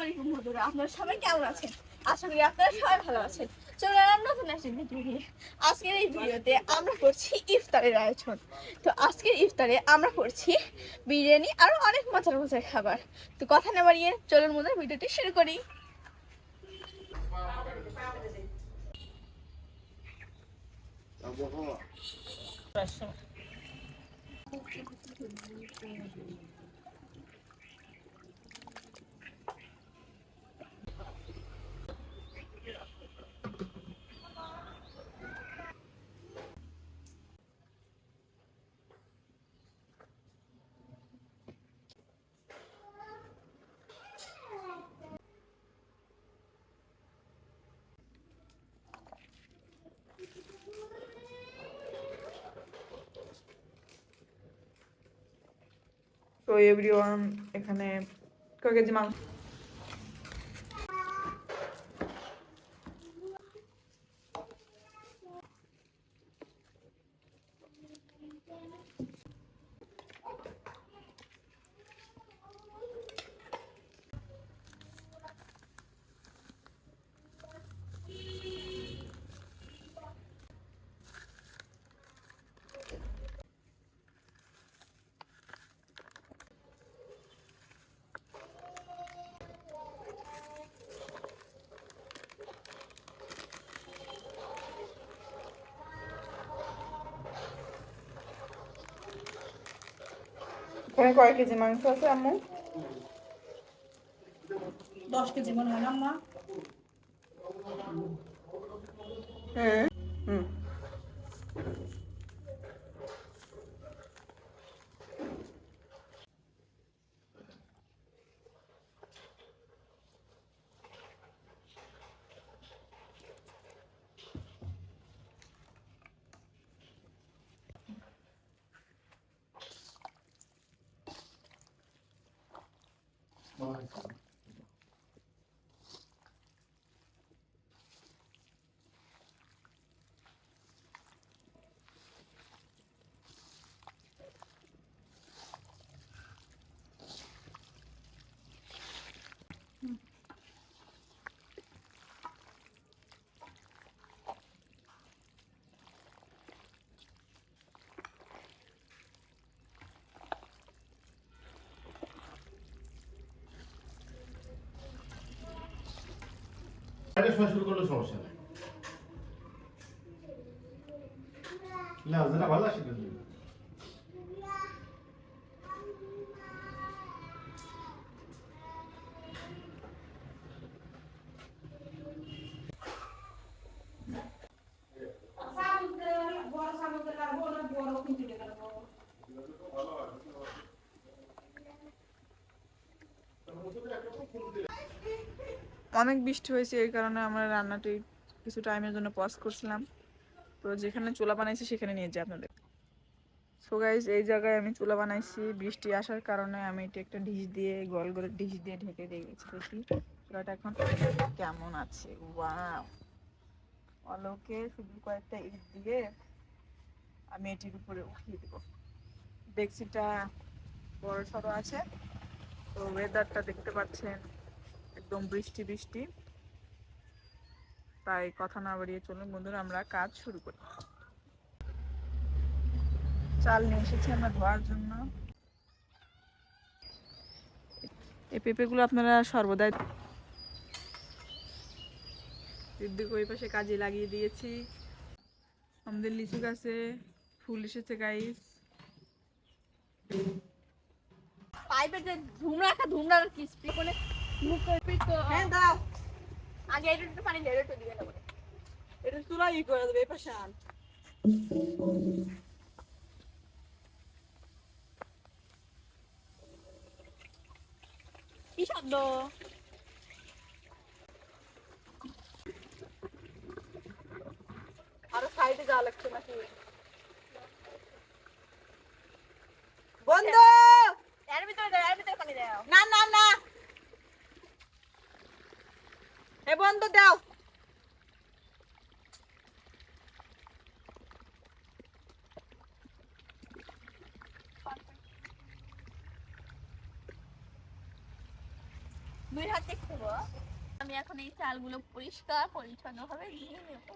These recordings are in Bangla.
আলাইকুম বন্ধুরা, আপনারা সবাই কেমন আছেন? আশা করি আপনারা সবাই ভালো আছেন। চলে এলাম নতুন একটা ভিডিও নিয়ে। আজকের এই ভিডিওতে আমরা করছি ইফতারের আয়োজন। তো আজকের ইফতারে আমরা করছি বিরিয়ানি আরো অনেক মজার মজার খাবার। তো কথা না বাড়িয়ে চলুন মধ্যে ভিডিওটি শুরু করি। তো এভরিওয়ান, এখানে কয় কেজি মাংস? এখানে কয় কেজি মাংস আছে আম্মু? 10 কেজি মনে হয় না মা? হ্যাঁ। হুম। শুরু করলে সমস্যা নেই। না যেটা ভালো আসে কিন্তু অনেক বৃষ্টি হয়েছে, এই কারণে আমরা রান্নাটি কিছু টাইমের জন্য পজ করছিলাম। তো যেখানে চুলা বানাইছি সেখানে নিয়ে যাই আপনাদের। সো গাইস, এই জায়গায় আমি চুলা বানাইছি। বৃষ্টি আসার কারণে আমি এটা একটা ডিশ দিয়ে, গোল করে ডিশ দিয়ে ঢেকে দিয়েছি। দেখি চুলাটা এখন কেমন আছে। ওয়াও, আলোকে শুধু কয়েকটা ইট দিয়ে আমি এটির উপরে উঠিয়ে দেবো। ডেক্সিটা বড় সড়ো আছে। তো ওয়েদারটা দেখতে পাচ্ছেন, একদম বৃষ্টি বৃষ্টি। তাই কথা না বাড়িয়ে চলুন বন্ধুরা, আমরা কাজ শুরু করি। চাল নিয়ে এসেছি আমরা ধোয়ার জন্য। এই পেঁপেগুলো আপনারা সর্বদাই ওই পাশে কাজে লাগিয়ে দিয়েছি। আমাদের লিচু গাছে ফুল এসেছে গাইস। পাইপের যে ধুমরা কি স্প্রে করে মুখ করে তো হ্যাঁ দাও, আগে একটু পানি ঢেলে তো দিবে না বলে। এটা চুলা ই করে দেবে এই পাশে আন। কি শব্দ? আরো সাইডে যাওয়া লাগছে নাকি? বন্ধু, এর ভিতরে দাও, এর ভিতরে পানি দাও। না না না, এ বন্ধু দাও। দুই হাত দেখতে পাবো। আমি এখন এই চালগুলো পরিষ্কার পরিচ্ছন্ন ভাবে ধুয়ে নেব।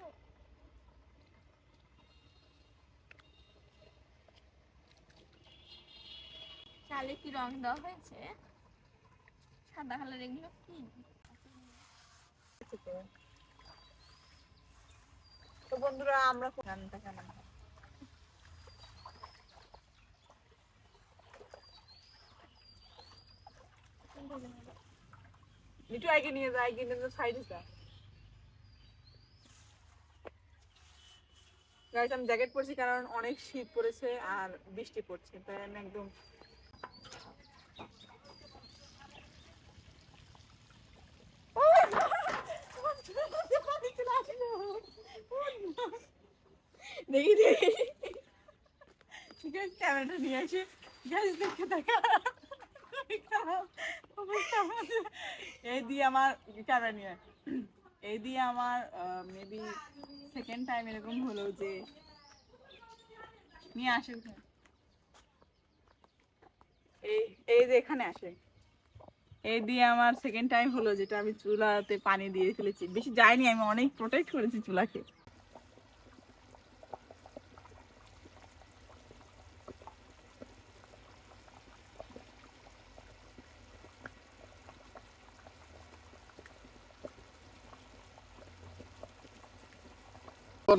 চালে কি রং দেওয়া হয়েছে? সাদা কালার, এগুলো কি? তো বন্ধুরা আমরা রান্নাটা কেমন হয়? একটু আগে নিয়ে যায়, আগে নিয়ে সাইডে যা। গাইস আমি জ্যাকেট পরছি কারণ অনেক শীত পড়েছে আর বৃষ্টি পড়ছে, তাই আমি একদম দেখি দেখি ঠিক আছে, ক্যামেরাটা নিয়ে আসে গ্যাস দেখে দেখা। এই দিয়ে আমার ক্যামেরা নিয়ে, এই দিয়ে আমার মেবি সেকেন্ড টাইম এরকম হলো যে নিয়ে আসে। এই যে এখানে আসে, এই দিয়ে আমার সেকেন্ড টাইম হলো যেটা আমি চুলাতে পানি দিয়ে ফেলেছি। বেশি যায়নি, আমি অনেক প্রোটেক্ট করেছি চুলাকে।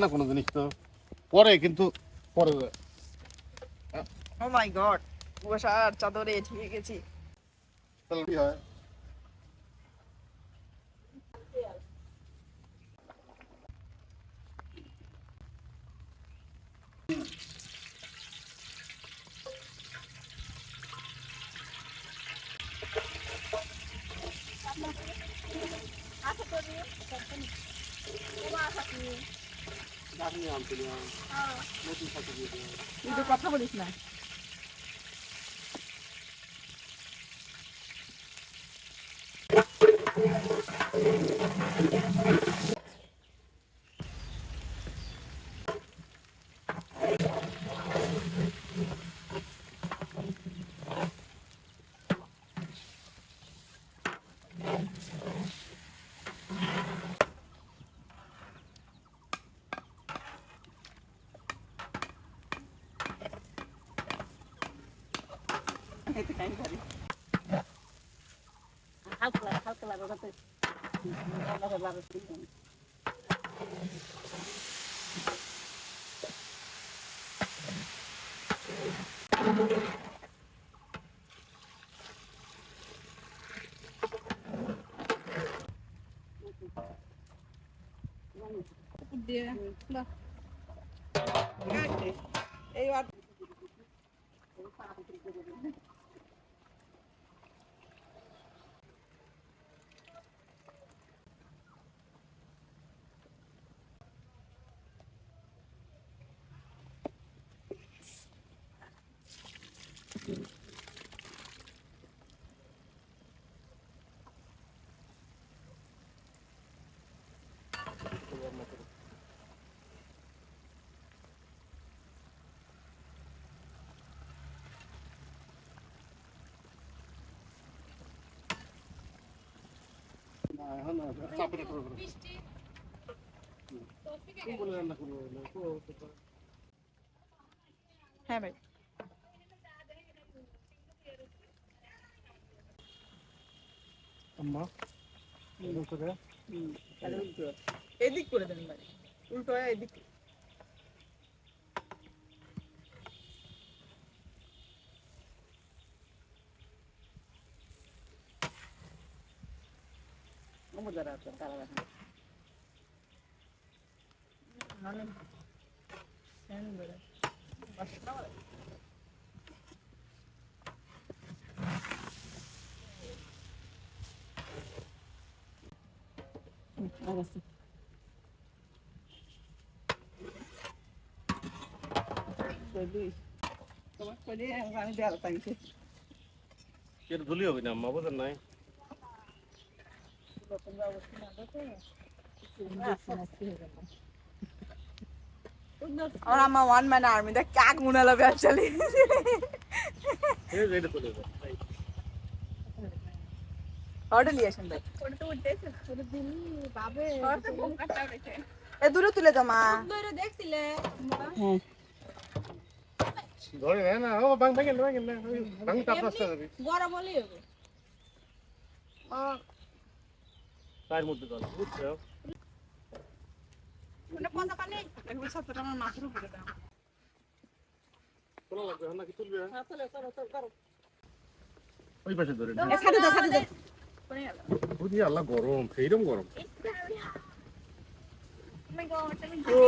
না কোনো জিনিস তো পরে, কিন্তু পরে ও মাই গড, কুয়াশার চাদরে ঢেকে গেছি। তাহলে কি হয়? তুই তো কথা বলিস না। এইবার এখন চাপে করবো কি বলে রান্না করবো? হ্যাঁ ভাই, আম্মা এদিক করে দেন ভাই, উল্টো হয় এদিক। আমি দেওয়ার পাইছি এর ধুলি হবে না আম্মা, বোঝেন নাই? और आमा वन मैन आर्मी दा क्या गुनाला पे चली এই যে এটা চলে যাবে। অর্ডার নিয়ে আসেন ভাই। ওটা তো উঠতেছে ওটা দিন বাবে ওটা তো বোম কাটটা উঠেছে এ দূরে তুলে দাও মা। দূরে দেখছিলে হ্যাঁ ধরে না ও বাং বাং না বাং তাপ নষ্ট হবে বড় বলেই হবে তার মধ্যে দাও বুঝছো ওটা পচা পানি এগুলো সবটা আমার মাথার উপরে দাও। তোলা লাগবে না কি তুলবে ওই পাশে ধরে সাথে দাও সাথে দাও। পড়ে গেল বুঝি আল্লাহ গরম সেইরকম গরম মাই গড আমি ও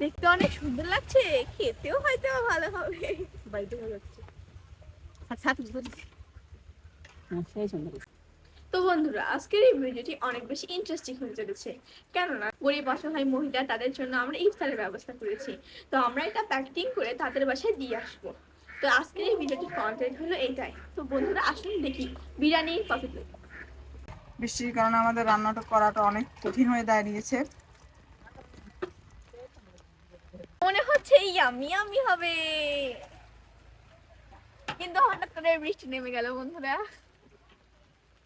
দেখতে অনেক সুন্দর লাগছে খেতেও হয়তো ভালো হবে বাইরে হয়ে যাচ্ছে। সাথে হ্যাঁ সেই সুন্দর। তো বন্ধুরা আজকের এই ভিডিওটি অনেক বেশি ইন্টারেস্টিং হয়ে চলেছে কেননা গরিব অসহায় মহিলা তাদের জন্য আমরা ইফতারের ব্যবস্থা করেছি তো আমরা এটা প্যাকেটিং করে তাদের বাসায় দিয়ে আসবো তো আজকের এই ভিডিওটির কন্টেন্ট হলো এটাই তো বন্ধুরা আসুন দেখি বিরিয়ানির কত প্লেট বৃষ্টির কারণে আমাদের রান্নাটা করাটা অনেক কঠিন হয়ে দাঁড়িয়েছে। মনে হচ্ছে ইয়ামি ইয়ামি হবে কিন্তু হঠাৎ করে বৃষ্টি নেমে গেল বন্ধুরা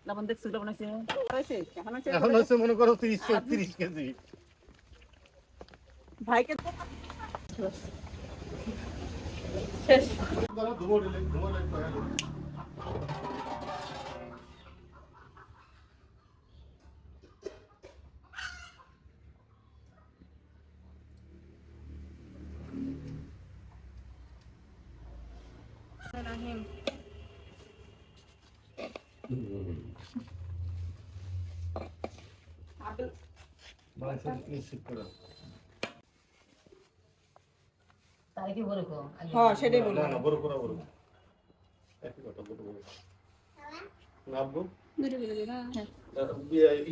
লবণ দেখছো লবণ আছে হয়েছে কেমন আছে এখন হচ্ছে মনে করো 30 কেজি ভাইকে শেষ দাঁড়া ধুমো দিলে হ্যাঁ সেটাই বলি। না না বড় করা বড় একই কথা বড় বড় নাববো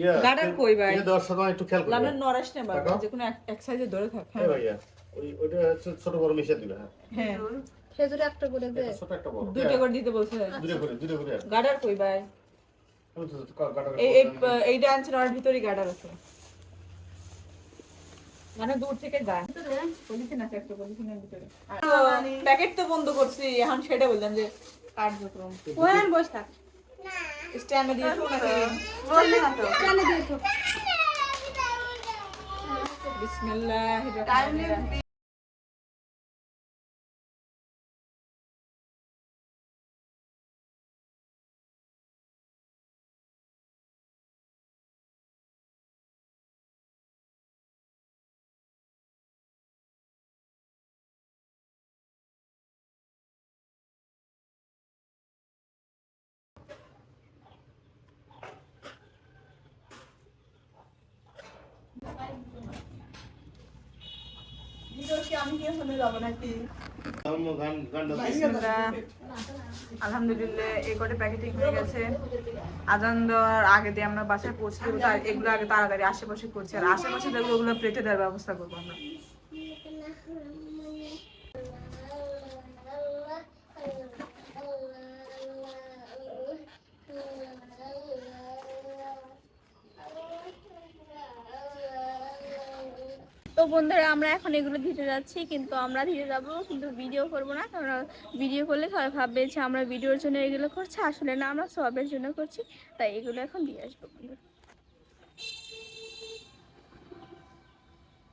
ইয়া গার্ডার কই ভাই? এই দেওয়ার সময় একটু খেয়াল করবে লামনা নরাস না বাবা টাকা? যে কোনো এক সাইজে ধরে থাক। হ্যাঁ ভাইয়া ওইটা হচ্ছে ছোট বড় মিশিয়ে দিবে হ্যাঁ হ্যাঁ খেজুরে একটা করে দে ছোট একটা বড় দুইটা করে দিতে বলছে। দুটো করে গার্ডার কই ভাই? আমি তো কাটা এই এইটা আনছেন ওর ভিতরেই গার্ডার আছে মানে দূর থেকে যায় পলিথিন আছে একটা পলিথিনের ভিতরে প্যাকেট তো বন্ধ করছি এখন সেটা বললাম যে কার্যক্রম ওখানে বসে থাক স্ট্যান্ডে দিয়ে বিসমিল্লাহির রহমানির রহিম। আলহামদুলিল্লাহ এই কটে প্যাকেটিং হয়ে গেছে। আজান দেওয়ার আগে দিয়ে আমরা বাসায় পৌঁছে দেবো তার এগুলো আগে তাড়াতাড়ি আশেপাশে করছি আর আশেপাশে দেখবো ওগুলো প্লেটে দেওয়ার ব্যবস্থা করবো আমরা। তো বন্ধুরা আমরা এখন এগুলো দিতে যাচ্ছি কিন্তু আমরা দিতে যাবো কিন্তু ভিডিও করবো না কারণ ভিডিও করলে সবাই ভাববে যে আমরা ভিডিওর জন্য এগুলো করছি আসলে না আমরা সবের জন্য করছি তাই এগুলো এখন দিয়ে আসবো বন্ধুরা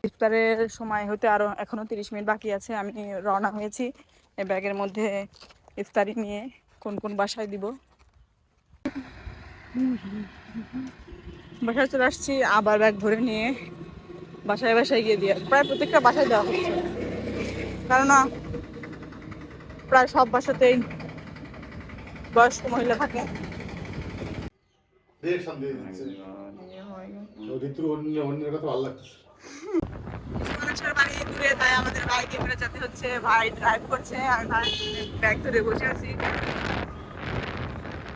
ইফতারের সময় হতে আরো এখনো 30 মিনিট বাকি আছে। আমি রওনা হয়েছি এই ব্যাগের মধ্যে ইফতারি নিয়ে কোন কোন বাসায় দিব। বাসায় চলে আসছি আবার ব্যাগ ভরে নিয়ে বাসায় বাসায় গিয়ে দিয়ে প্রায় প্রত্যেকটা বাসায় দেওয়া হচ্ছে কারণ প্রায় সব বাসাতেই বয়স্ক মহিলা থাকে। রিঅ্যাকশন দিয়ে দিচ্ছে ঋতুর অন্যের কথা ভালো লাগতেছে মানুষের বাড়ি দূরে তাই আমাদের বাইকে করে যেতে হচ্ছে। ভাই ড্রাইভ করছে আর ভাই ব্যাগ ধরে বসে আছি।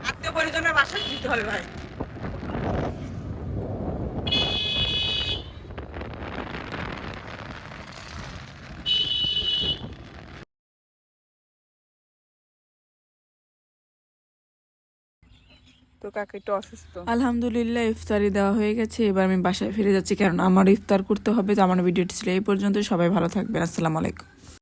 আত্মীয় পরিজনের বাসায় দিতে হবে ভাই। তো কাকে একটু অসুস্থ। আলহামদুলিল্লাহ ইফতারি দেওয়া হয়ে গেছে। এবার আমি বাসায় ফিরে যাচ্ছি কারণ আমার ইফতার করতে হবে। তো আমার ভিডিওটি ছিল এই পর্যন্ত। সবাই ভালো থাকবেন। আসসালামু আলাইকুম।